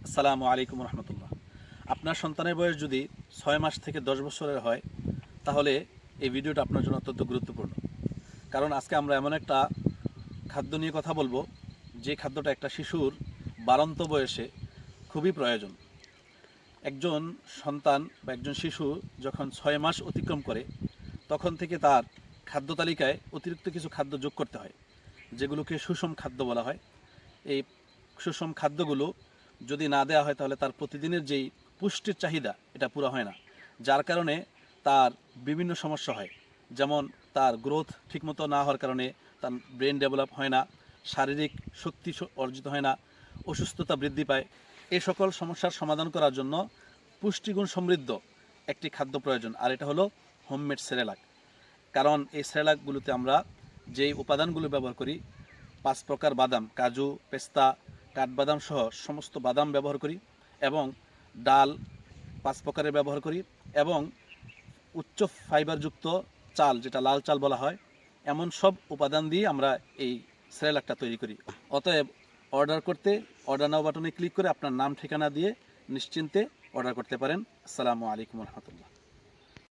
আসসালামু আলাইকুম রহমতুল্লাহ। আপনার সন্তানের বয়স যদি 6 মাস থেকে 10 বছরের হয় তাহলে এই ভিডিওটা আপনার জন্য অত্যন্ত গুরুত্বপূর্ণ। কারণ আজকে আমরা এমন একটা খাদ্য নিয়ে কথা বলবো যে খাদ্যটা একটা শিশুর বাড়ন্ত বয়সে খুবই প্রয়োজন। একজন সন্তান বা একজন শিশু যখন 6 মাস অতিক্রম করে তখন থেকে তার খাদ্য তালিকায় অতিরিক্ত কিছু খাদ্য যোগ করতে হয়, যেগুলোকে সুষম খাদ্য বলা হয়। এই সুষম খাদ্যগুলো যদি না দেওয়া হয় তাহলে তার প্রতিদিনের যেই পুষ্টির চাহিদা এটা পুরো হয় না, যার কারণে তার বিভিন্ন সমস্যা হয়। যেমন তার গ্রোথ ঠিকমতো না হওয়ার কারণে তার ব্রেন ডেভেলপ হয় না, শারীরিক শক্তি অর্জিত হয় না, অসুস্থতা বৃদ্ধি পায়। এই সকল সমস্যার সমাধান করার জন্য পুষ্টিগুণ সমৃদ্ধ একটি খাদ্য প্রয়োজন, আর এটা হলো হোমমেড সেরেলাক। কারণ এই সেরেলাকগুলোতে আমরা যেই উপাদানগুলো ব্যবহার করি, 5 প্রকার বাদাম, কাজু, পেস্তা, কাঠবাদাম সহ সমস্ত বাদাম ব্যবহার করি, এবং ডাল 5 প্রকারের ব্যবহার করি, এবং উচ্চ ফাইবারযুক্ত চাল, যেটা লাল চাল বলা হয়, এমন সব উপাদান দিয়ে আমরা এই সেরেলাকটা তৈরি করি। অতএব অর্ডার করতে অর্ডার নাও বাটনে ক্লিক করে আপনার নাম ঠিকানা দিয়ে নিশ্চিন্তে অর্ডার করতে পারেন। আসসালামু আলাইকুম রহমতুল্লাহ।